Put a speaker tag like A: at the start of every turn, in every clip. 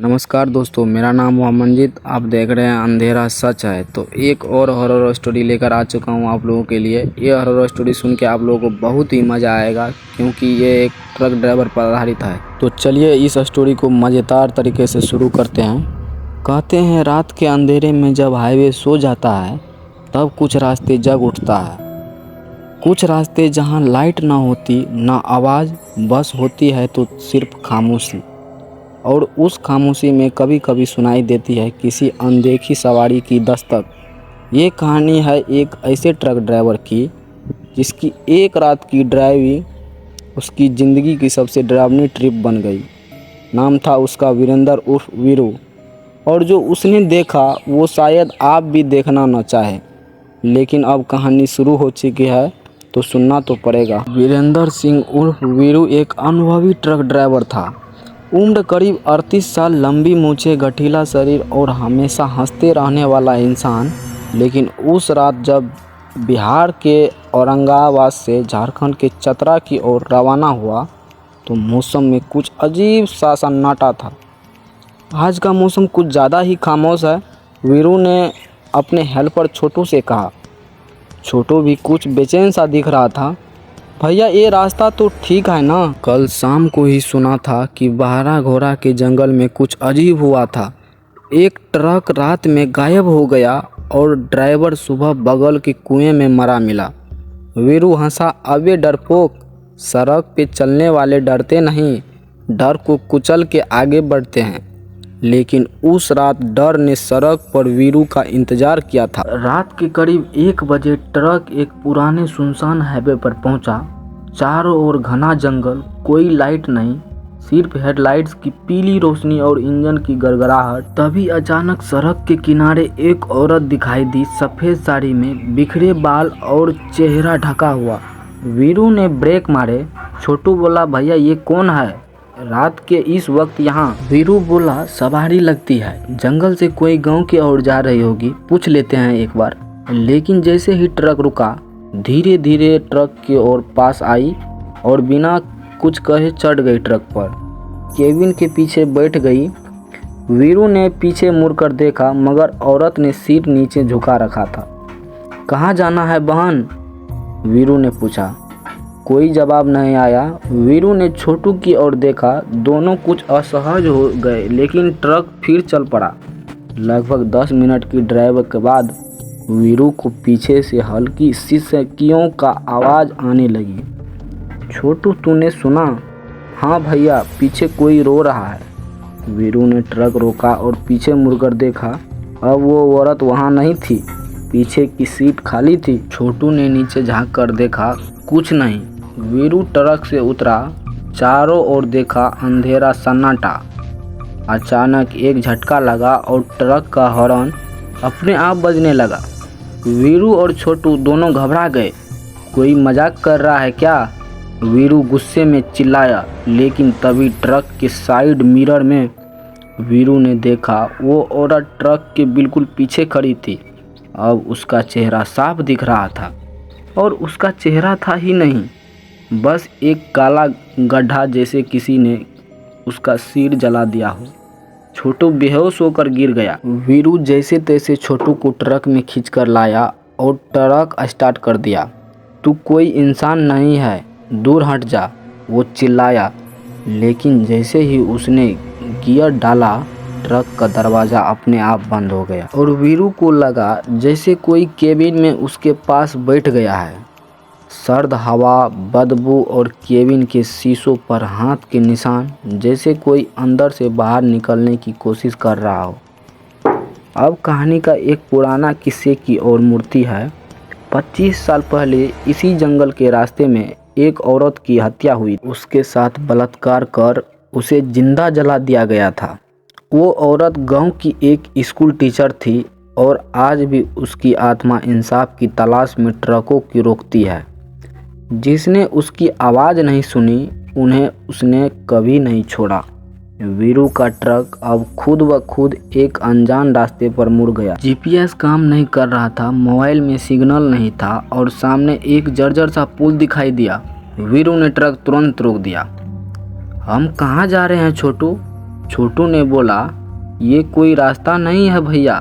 A: नमस्कार दोस्तों, मेरा नाम मोहम्मद मंजित। आप देख रहे हैं अंधेरा सच है। तो एक और हॉरर स्टोरी लेकर आ चुका हूं आप लोगों के लिए। ये हॉरर स्टोरी सुन के आप लोगों को बहुत ही मज़ा आएगा, क्योंकि ये एक ट्रक ड्राइवर पर आधारित है। तो चलिए इस स्टोरी को मज़ेदार तरीके से शुरू करते हैं। कहते हैं रात के अंधेरे में जब हाईवे सो जाता है तब कुछ रास्ते जग उठता है। कुछ रास्ते जहाँ लाइट ना होती ना आवाज़, बस होती है तो सिर्फ खामोशी। और उस खामोशी में कभी कभी सुनाई देती है किसी अनदेखी सवारी की दस्तक। ये कहानी है एक ऐसे ट्रक ड्राइवर की जिसकी एक रात की ड्राइविंग उसकी ज़िंदगी की सबसे डरावनी ट्रिप बन गई। नाम था उसका वीरेंद्र उर्फ वीरू। और जो उसने देखा वो शायद आप भी देखना न चाहे, लेकिन अब कहानी शुरू हो चुकी है तो सुनना तो पड़ेगा। वीरेंद्र सिंह उर्फ वीरू एक अनुभवी ट्रक ड्राइवर था। उम्र करीब 38 साल, लंबी मूछें, गठीला शरीर और हमेशा हंसते रहने वाला इंसान। लेकिन उस रात जब बिहार के औरंगाबाद से झारखंड के चतरा की ओर रवाना हुआ तो मौसम में कुछ अजीब सा सन्नाटा था। आज का मौसम कुछ ज़्यादा ही खामोश है। वीरू ने अपने हेल्पर छोटू से कहा। छोटू भी कुछ बेचैन सा दिख रहा था। भैया, ये रास्ता तो ठीक है ना? कल शाम को ही सुना था कि बारह घोड़ा के जंगल में कुछ अजीब हुआ था। एक ट्रक रात में गायब हो गया और ड्राइवर सुबह बगल के कुएं में मरा मिला। वीरू हंसा। अबे डरपोक, सड़क पे चलने वाले डरते नहीं, डर को कुचल के आगे बढ़ते हैं। लेकिन उस रात डर ने सड़क पर वीरू का इंतजार किया था। रात के करीब 1 बजे ट्रक एक पुराने सुनसान हाईवे पर पहुंचा। चारों ओर घना जंगल, कोई लाइट नहीं, सिर्फ हेडलाइट्स की पीली रोशनी और इंजन की गड़गड़ाहट। तभी अचानक सड़क के किनारे एक औरत दिखाई दी, सफ़ेद साड़ी में, बिखरे बाल और चेहरा ढका हुआ। वीरू ने ब्रेक मारे। छोटू बोला, भैया ये कौन है रात के इस वक्त यहाँ? वीरू बोला, सवारी लगती है, जंगल से कोई गांव की ओर जा रही होगी, पूछ लेते हैं एक बार। लेकिन जैसे ही ट्रक रुका, धीरे धीरे ट्रक की ओर पास आई और बिना कुछ कहे चढ़ गई ट्रक पर। केबिन के पीछे बैठ गई। वीरू ने पीछे मुड़कर देखा, मगर औरत ने सिर नीचे झुका रखा था। कहाँ जाना है बहन? वीरू ने पूछा। कोई जवाब नहीं आया। वीरू ने छोटू की ओर देखा। दोनों कुछ असहज हो गए, लेकिन ट्रक फिर चल पड़ा। लगभग 10 मिनट की ड्राइव के बाद वीरू को पीछे से हल्की सिसकियों का आवाज़ आने लगी। छोटू, तूने सुना? हाँ भैया, पीछे कोई रो रहा है। वीरू ने ट्रक रोका और पीछे मुड़कर देखा। अब वो औरत वहाँ नहीं थी, पीछे की सीट खाली थी। छोटू ने नीचे झांक कर देखा, कुछ नहीं। वीरू ट्रक से उतरा, चारों ओर देखा, अंधेरा सन्नाटा। अचानक एक झटका लगा और ट्रक का हॉर्न अपने आप बजने लगा। वीरू और छोटू दोनों घबरा गए। कोई मजाक कर रहा है क्या? वीरू गुस्से में चिल्लाया। लेकिन तभी ट्रक के साइड मिरर में वीरू ने देखा वो औरत ट्रक के बिल्कुल पीछे खड़ी थी। अब उसका चेहरा साफ दिख रहा था, और उसका चेहरा था ही नहीं, बस एक काला गड्ढा, जैसे किसी ने उसका सिर जला दिया हो। छोटू बेहोश होकर गिर गया। वीरू जैसे तैसे छोटू को ट्रक में खींचकर लाया और ट्रक स्टार्ट कर दिया। तू कोई इंसान नहीं है, दूर हट जा, वो चिल्लाया। लेकिन जैसे ही उसने गियर डाला, ट्रक का दरवाज़ा अपने आप बंद हो गया और वीरू को लगा जैसे कोई केबिन में उसके पास बैठ गया है। सर्द हवा, बदबू और केबिन के शीशों पर हाथ के निशान, जैसे कोई अंदर से बाहर निकलने की कोशिश कर रहा हो। अब कहानी का एक पुराना किस्से की ओर मुड़ती है। 25 साल पहले इसी जंगल के रास्ते में एक औरत की हत्या हुई। उसके साथ बलात्कार कर उसे जिंदा जला दिया गया था। वो औरत गांव की एक स्कूल टीचर थी और आज भी उसकी आत्मा इंसाफ की तलाश में ट्रकों की रोकती है। जिसने उसकी आवाज़ नहीं सुनी, उन्हें उसने कभी नहीं छोड़ा। वीरू का ट्रक अब खुद ब खुद एक अनजान रास्ते पर मुड़ गया। जीपीएस काम नहीं कर रहा था, मोबाइल में सिग्नल नहीं था और सामने एक जर्जर सा पुल दिखाई दिया। वीरू ने ट्रक तुरंत रोक दिया। हम कहाँ जा रहे हैं छोटू? छोटू ने बोला, ये कोई रास्ता नहीं है भैया।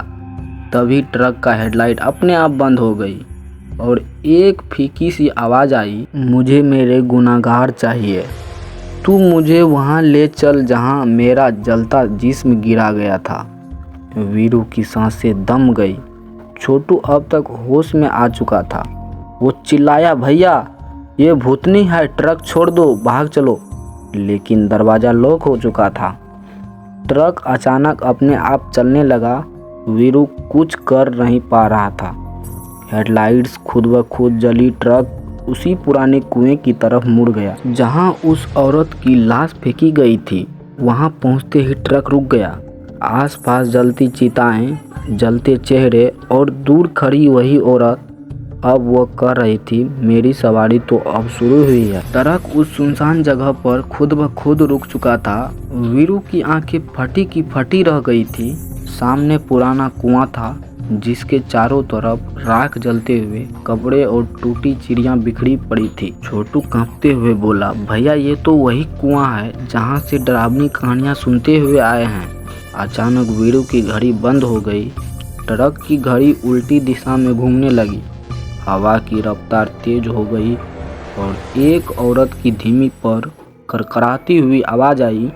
A: तभी ट्रक का हेडलाइट अपने आप बंद हो गई और एक फीकी सी आवाज़ आई, मुझे मेरे गुनहगार चाहिए, तू मुझे वहाँ ले चल जहाँ मेरा जलता जिस्म गिरा गया था। वीरू की सांसें दम गई। छोटू अब तक होश में आ चुका था। वो चिल्लाया, भैया ये भूतनी है, ट्रक छोड़ दो, भाग चलो। लेकिन दरवाज़ा लॉक हो चुका था। ट्रक अचानक अपने आप चलने लगा। वीरू कुछ कर नहीं पा रहा था। हेडलाइट्स खुद ब खुद जली। ट्रक उसी पुराने कुएं की तरफ मुड़ गया जहां उस औरत की लाश फेंकी गई थी। वहां पहुंचते ही ट्रक रुक गया। आसपास जलती चिताएं, जलते चेहरे और दूर खड़ी वही औरत। अब वो कह रही थी, मेरी सवारी तो अब शुरू हुई है। ट्रक उस सुनसान जगह पर खुद ब खुद रुक चुका था। वीरू की आंखें फटी की फटी रह गई थी। सामने पुराना कुआं था जिसके चारों तरफ राख जलते हुए कपड़े और टूटी चिड़ियां बिखरी पड़ी थी। छोटू कांपते हुए बोला, भैया ये तो वही कुआं है जहां से डरावनी कहानियां सुनते हुए आए हैं। अचानक वीरू की घड़ी बंद हो गई। ट्रक की घड़ी उल्टी दिशा में घूमने लगी। हवा की रफ्तार तेज हो गई और एक औरत की धीमी पर करकराती हुई आवाज़ आई,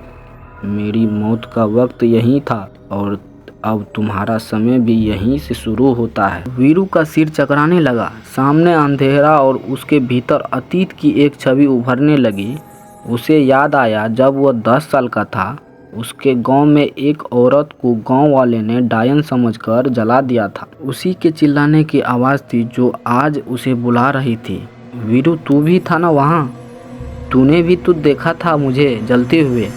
A: मेरी मौत का वक्त यहीं था और अब तुम्हारा समय भी यहीं से शुरू होता है। वीरू का सिर चकराने लगा। सामने अंधेरा और उसके भीतर अतीत की एक छवि उभरने लगी। उसे याद आया जब वह 10 साल का था। उसके गांव में एक औरत को गांव वाले ने डायन समझकर जला दिया था। उसी के चिल्लाने की आवाज़ थी जो आज उसे बुला रही थी। वीरू तू भी था ना वहाँ? तूने भी तो देखा था मुझे जलते हुए,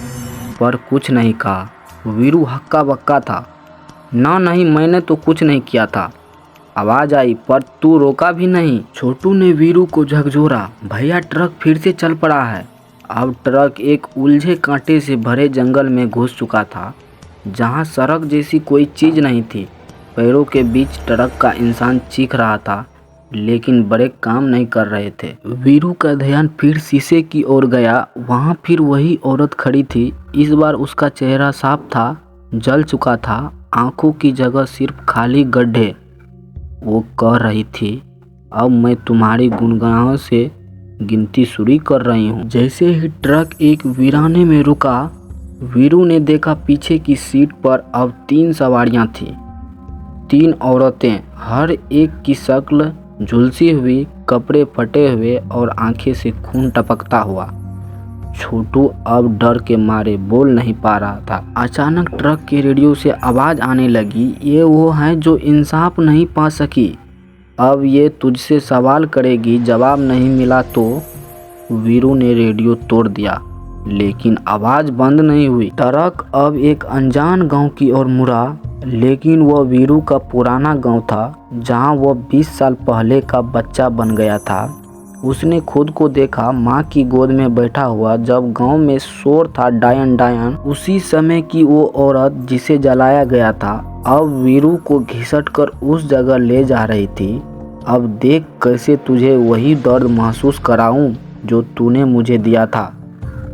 A: पर कुछ नहीं कहा। वीरू हक्का बक्का था। ना नहीं, मैंने तो कुछ नहीं किया था। आवाज़ आई, पर तू रोका भी नहीं। छोटू ने वीरू को झकझोरा, भैया ट्रक फिर से चल पड़ा है। अब ट्रक एक उलझे कांटे से भरे जंगल में घुस चुका था जहां सड़क जैसी कोई चीज़ नहीं थी। पैरों के बीच ट्रक का इंसान चीख रहा था लेकिन ब्रेक काम नहीं कर रहे थे। वीरू का ध्यान फिर शीशे की ओर गया। वहां फिर वही औरत खड़ी थी। इस बार उसका चेहरा साफ था, जल चुका था, आंखों की जगह सिर्फ खाली गड्ढे। वो कह रही थी, अब मैं तुम्हारी गुनगुनाहों से गिनती शुरू कर रही हूँ। जैसे ही ट्रक एक वीराने में रुका, वीरू ने देखा पीछे की सीट पर अब 3 सवारियाँ थीं। 3 औरतें, हर एक की शक्ल झुलसी हुई, कपड़े फटे हुए और आंखें से खून टपकता हुआ। छोटू अब डर के मारे बोल नहीं पा रहा था। अचानक ट्रक के रेडियो से आवाज़ आने लगी, ये वो हैं जो इंसाफ नहीं पा सकी, अब ये तुझसे सवाल करेगी, जवाब नहीं मिला तो। वीरू ने रेडियो तोड़ दिया लेकिन आवाज़ बंद नहीं हुई। ट्रक अब एक अनजान गांव की ओर मुड़ा, लेकिन वह वीरू का पुराना गांव था जहां वह 20 साल पहले का बच्चा बन गया था। उसने खुद को देखा माँ की गोद में बैठा हुआ जब गांव में शोर था, डायन डायन। उसी समय की वो औरत जिसे जलाया गया था अब वीरू को घिसट कर उस जगह ले जा रही थी। अब देख कैसे तुझे वही दर्द महसूस कराऊं जो तूने मुझे दिया था।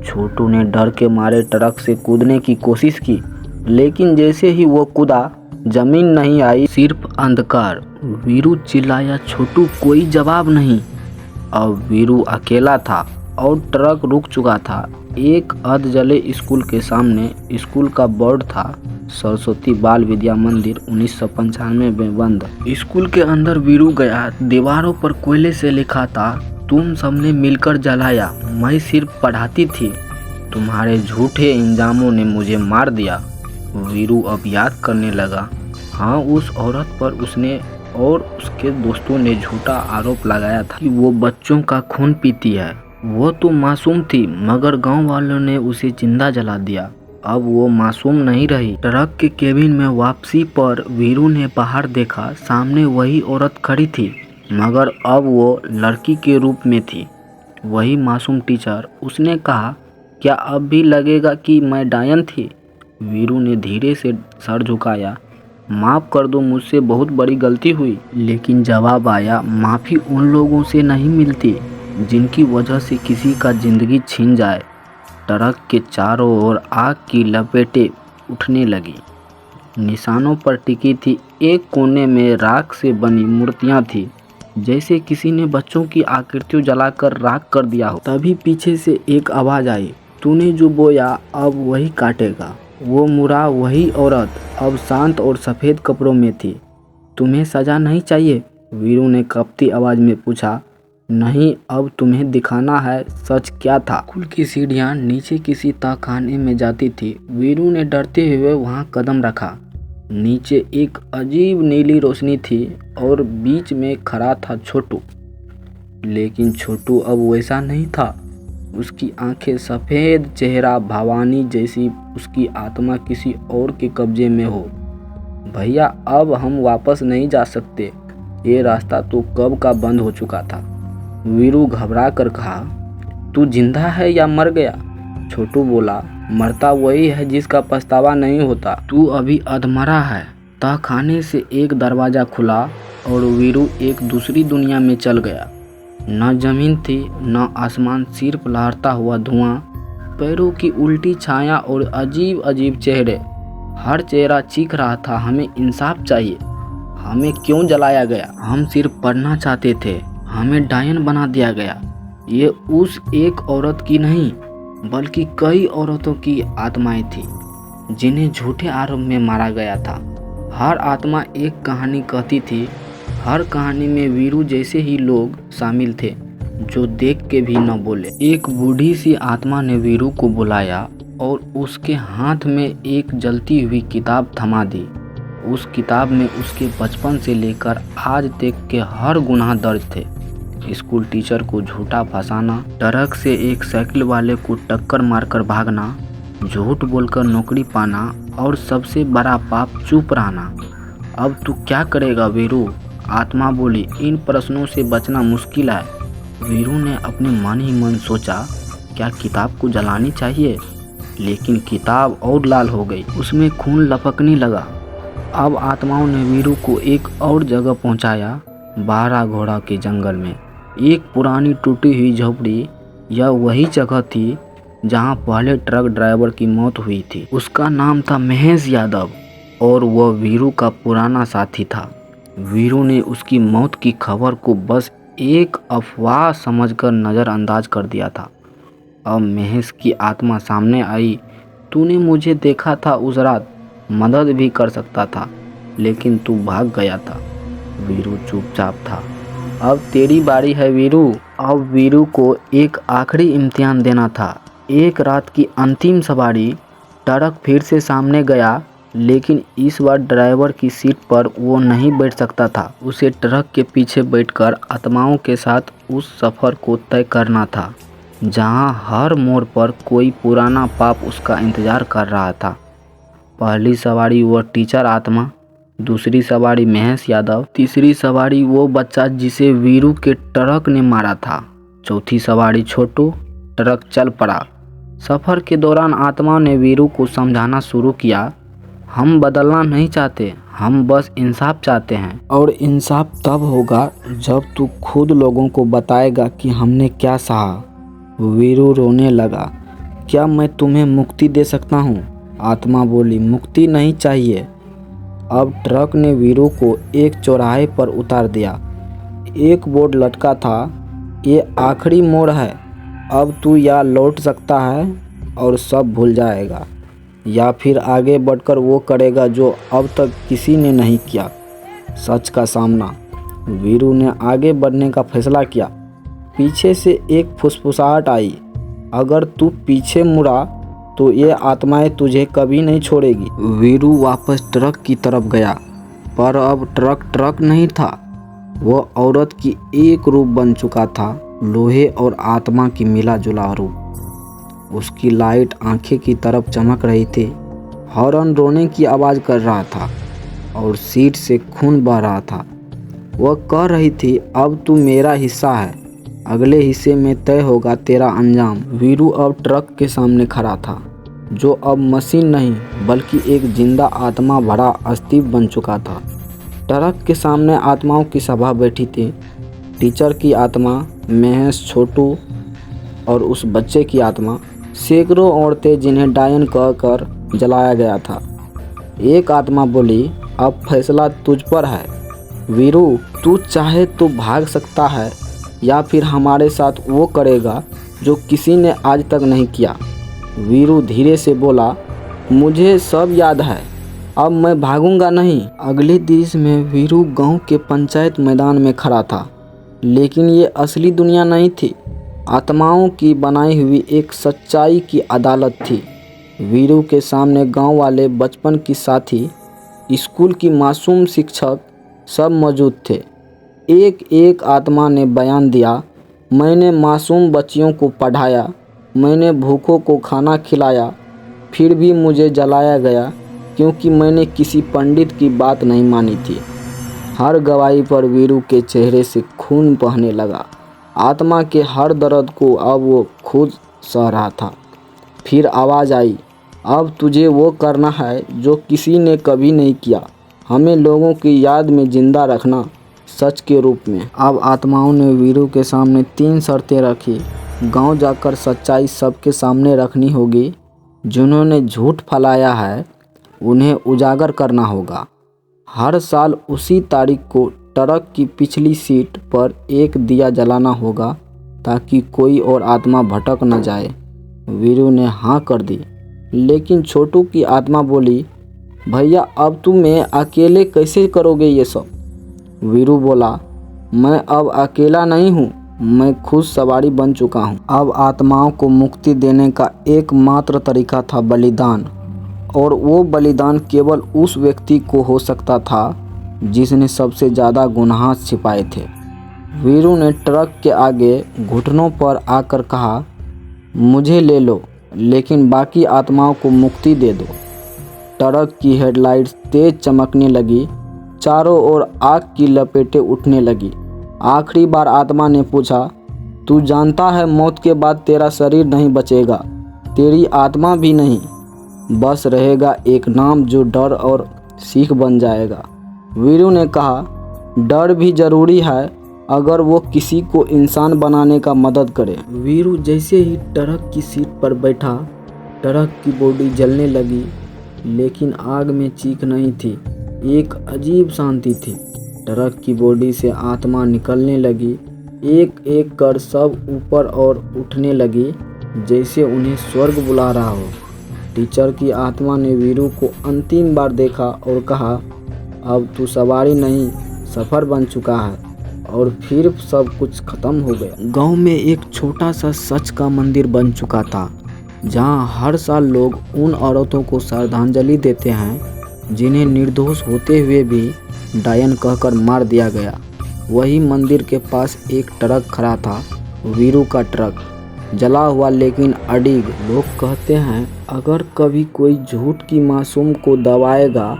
A: छोटू ने डर के मारे ट्रक से कूदने की कोशिश की, लेकिन जैसे ही वो कूदा जमीन नहीं आई, सिर्फ अंधकार। वीरू चिल्लाया, छोटू कोई जवाब नहीं। अब वीरू अकेला था और ट्रक रुक चुका था। एक अध जले स्कूल के सामने स्कूल का बोर्ड था, सरस्वती बाल विद्या मंदिर 1995 में बंद। स्कूल के अंदर वीरू गया। दीवारों पर कोयले से लिखा था, तुम सबने मिलकर जलाया, मैं सिर्फ पढ़ाती थी, तुम्हारे झूठे इंजामों ने मुझे मार दिया। वीरू अब याद करने लगा। हाँ, उस औरत पर उसने और उसके दोस्तों ने झूठा आरोप लगाया था कि वो बच्चों का खून पीती है। वो तो मासूम थी, मगर गांव वालों ने उसे जिंदा जला दिया। अब वो मासूम नहीं रही। ट्रक के केबिन में वापसी पर वीरू ने बाहर देखा, सामने वही औरत खड़ी थी, मगर अब वो लड़की के रूप में थी। वही मासूम टीचर। उसने कहा, क्या अब भी लगेगा कि मैं डायन थी? वीरू ने धीरे से सर झुकाया, माफ़ कर दो, मुझसे बहुत बड़ी गलती हुई। लेकिन जवाब आया, माफ़ी उन लोगों से नहीं मिलती जिनकी वजह से किसी का ज़िंदगी छिन जाए। ट्रक के चारों ओर आग की लपेटें उठने लगी। निशानों पर टिकी थी। एक कोने में राख से बनी मूर्तियां थी, जैसे किसी ने बच्चों की आकृतियां जलाकर राख कर दिया हो। तभी पीछे से एक आवाज़ आई, तूने जो बोया अब वही काटेगा। वो मुड़ा वही औरत अब शांत और सफ़ेद कपड़ों में थी। तुम्हें सज़ा नहीं चाहिए? वीरू ने कपती आवाज़ में पूछा। नहीं, अब तुम्हें दिखाना है सच क्या था। स्कूल की सीढ़ियाँ नीचे किसी तहखाने में जाती थी। वीरू ने डरते हुए वहाँ कदम रखा। नीचे एक अजीब नीली रोशनी थी और बीच में खड़ा था छोटू। लेकिन छोटू अब वैसा नहीं था। उसकी आंखें सफ़ेद, चेहरा भवानी जैसी, उसकी आत्मा किसी और के कब्जे में हो। भैया, अब हम वापस नहीं जा सकते। ये रास्ता तो कब का बंद हो चुका था। वीरू घबरा कर कहा, तू जिंदा है या मर गया? छोटू बोला, मरता वही है जिसका पछतावा नहीं होता। तू अभी अधमरा है। तहखाने से एक दरवाज़ा खुला और वीरू एक दूसरी दुनिया में चल गया। न जमीन थी न आसमान, सिर्फ लहरता हुआ धुआं, पैरों की उल्टी छाया और अजीब अजीब चेहरे। हर चेहरा चीख रहा था, हमें इंसाफ चाहिए। हमें क्यों जलाया गया? हम सिर्फ पढ़ना चाहते थे, हमें डायन बना दिया गया। ये उस एक औरत की नहीं, बल्कि कई औरतों की आत्माएं थी, जिन्हें झूठे आरोप में मारा गया था। हर आत्मा एक कहानी कहती थी। हर कहानी में वीरू जैसे ही लोग शामिल थे, जो देख के भी न बोले। एक बूढ़ी सी आत्मा ने वीरू को बुलाया और उसके हाथ में एक जलती हुई किताब थमा दी। उस किताब में उसके बचपन से लेकर आज तक के हर गुनाह दर्ज थे। स्कूल टीचर को झूठा फंसाना, ट्रक से एक साइकिल वाले को टक्कर मारकर भागना, झूठ बोलकर नौकरी पाना और सबसे बड़ा पाप चुप रहना। अब तू क्या करेगा वीरू? आत्मा बोली, इन प्रश्नों से बचना मुश्किल है। वीरू ने अपने मन ही मन सोचा, क्या किताब को जलानी चाहिए? लेकिन किताब और लाल हो गई, उसमें खून लपकने लगा। अब आत्माओं ने वीरू को एक और जगह पहुंचाया, 12 घोड़ा के जंगल में। एक पुरानी टूटी हुई झोपड़ी। यह वही जगह थी जहां पहले ट्रक ड्राइवर की मौत हुई थी। उसका नाम था महेश यादव और वह वीरू का पुराना साथी था। वीरू ने उसकी मौत की खबर को बस एक अफवाह समझकर नज़रअंदाज कर दिया था। अब महेश की आत्मा सामने आई। तूने मुझे देखा था उस रात, मदद भी कर सकता था, लेकिन तू भाग गया था। वीरू चुपचाप था। अब तेरी बारी है वीरू। अब वीरू को एक आखिरी इम्तिहान देना था। एक रात की अंतिम सवारी। ट्रक फिर से सामने गया, लेकिन इस बार ड्राइवर की सीट पर वो नहीं बैठ सकता था। उसे ट्रक के पीछे बैठकर आत्माओं के साथ उस सफ़र को तय करना था, जहां हर मोड़ पर कोई पुराना पाप उसका इंतज़ार कर रहा था। पहली सवारी वो टीचर आत्मा, दूसरी सवारी महेश यादव, तीसरी सवारी वो बच्चा जिसे वीरू के ट्रक ने मारा था, चौथी सवारी छोटू। ट्रक चल पड़ा। सफ़र के दौरान आत्मा ने वीरू को समझाना शुरू किया, हम बदलना नहीं चाहते, हम बस इंसाफ चाहते हैं। और इंसाफ तब होगा जब तू खुद लोगों को बताएगा कि हमने क्या सहा। वीरू रोने लगा। क्या मैं तुम्हें मुक्ति दे सकता हूँ? आत्मा बोली, मुक्ति नहीं चाहिए। अब ट्रक ने वीरू को एक चौराहे पर उतार दिया। एक बोर्ड लटका था, ये आखिरी मोड़ है। अब तू या लौट सकता है और सब भूल जाएगा, या फिर आगे बढ़कर वो करेगा जो अब तक किसी ने नहीं किया, सच का सामना। वीरू ने आगे बढ़ने का फैसला किया। पीछे से एक फुसफुसाहट आई, अगर तू पीछे मुड़ा तो ये आत्माएं तुझे कभी नहीं छोड़ेगी। वीरू वापस ट्रक की तरफ गया, पर अब ट्रक नहीं था। वो औरत की एक रूप बन चुका था, लोहे और आत्मा की मिला जुला रूप। उसकी लाइट आंखें की तरफ चमक रही थी। हॉर्न रोने की आवाज़ कर रहा था और सीट से खून बह रहा था। वह कह रही थी, अब तू मेरा हिस्सा है, अगले हिस्से में तय होगा तेरा अंजाम। वीरू अब ट्रक के सामने खड़ा था, जो अब मशीन नहीं बल्कि एक जिंदा आत्मा भरा अस्तित्व बन चुका था। ट्रक के सामने आत्माओं की सभा बैठी थी। टीचर की आत्मा, महेश, छोटू और उस बच्चे की आत्मा। सैकड़ों औरतें जिन्हें डायन कहकर जलाया गया था। एक आत्मा बोली, अब फैसला तुझ पर है वीरू, तू चाहे तो भाग सकता है या फिर हमारे साथ वो करेगा जो किसी ने आज तक नहीं किया। वीरू धीरे से बोला, मुझे सब याद है, अब मैं भागूंगा नहीं। अगले दृश्य में वीरू गांव के पंचायत मैदान में खड़ा था, लेकिन ये असली दुनिया नहीं थी, आत्माओं की बनाई हुई एक सच्चाई की अदालत थी। वीरू के सामने गांव वाले, बचपन की साथी, स्कूल की मासूम शिक्षक सब मौजूद थे। एक एक आत्मा ने बयान दिया, मैंने मासूम बच्चियों को पढ़ाया, मैंने भूखों को खाना खिलाया, फिर भी मुझे जलाया गया क्योंकि मैंने किसी पंडित की बात नहीं मानी थी। हर गवाही पर वीरू के चेहरे से खून बहने लगा। आत्मा के हर दर्द को अब वो खुद सह रहा था। फिर आवाज़ आई, अब तुझे वो करना है जो किसी ने कभी नहीं किया, हमें लोगों की याद में जिंदा रखना, सच के रूप में। अब आत्माओं ने वीरू के सामने 3 शर्तें रखी। गांव जाकर सच्चाई सबके सामने रखनी होगी, जिन्होंने झूठ फैलाया है उन्हें उजागर करना होगा। हर साल उसी तारीख को ट्रक की पिछली सीट पर एक दिया जलाना होगा ताकि कोई और आत्मा भटक न जाए। वीरू ने हाँ कर दी, लेकिन छोटू की आत्मा बोली, भैया अब तुम्हें अकेले कैसे करोगे ये सब। वीरू बोला, मैं अब अकेला नहीं हूँ, मैं खुद सवारी बन चुका हूँ। अब आत्माओं को मुक्ति देने का एकमात्र तरीका था बलिदान, और वो बलिदान केवल उस व्यक्ति को हो सकता था जिसने सबसे ज़्यादा गुनाह छिपाए थे। वीरू ने ट्रक के आगे घुटनों पर आकर कहा, मुझे ले लो, लेकिन बाकी आत्माओं को मुक्ति दे दो। ट्रक की हेडलाइट्स तेज चमकने लगी, चारों ओर आग की लपेटें उठने लगी। आखिरी बार आत्मा ने पूछा, तू जानता है मौत के बाद तेरा शरीर नहीं बचेगा, तेरी आत्मा भी नहीं, बस रहेगा एक नाम जो डर और सीख बन जाएगा। वीरू ने कहा, डर भी ज़रूरी है अगर वो किसी को इंसान बनाने का मदद करे। वीरू जैसे ही ट्रक की सीट पर बैठा, ट्रक की बॉडी जलने लगी, लेकिन आग में चीख नहीं थी, एक अजीब शांति थी। ट्रक की बॉडी से आत्मा निकलने लगी, एक एक कर सब ऊपर और उठने लगी, जैसे उन्हें स्वर्ग बुला रहा हो। टीचर की आत्मा ने वीरू को अंतिम बार देखा और कहा, अब तू सवारी नहीं सफ़र बन चुका है। और फिर सब कुछ खत्म हो गया। गांव में एक छोटा सा सच का मंदिर बन चुका था, जहां हर साल लोग उन औरतों को श्रद्धांजलि देते हैं जिन्हें निर्दोष होते हुए भी डायन कहकर मार दिया गया। वही मंदिर के पास एक ट्रक खड़ा था, वीरू का ट्रक, जला हुआ लेकिन अडिग। लोग कहते हैं अगर कभी कोई झूठ की मासूम को दबाएगा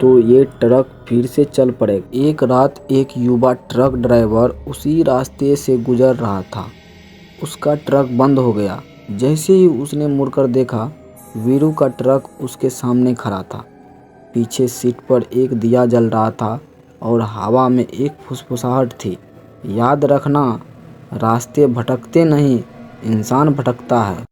A: तो ये ट्रक फिर से चल पड़ेगा। एक रात एक युवा ट्रक ड्राइवर उसी रास्ते से गुजर रहा था। उसका ट्रक बंद हो गया। जैसे ही उसने मुड़कर देखा, वीरू का ट्रक उसके सामने खड़ा था। पीछे सीट पर एक दिया जल रहा था और हवा में एक फुसफुसाहट थी, याद रखना, रास्ते भटकते नहीं, इंसान भटकता है।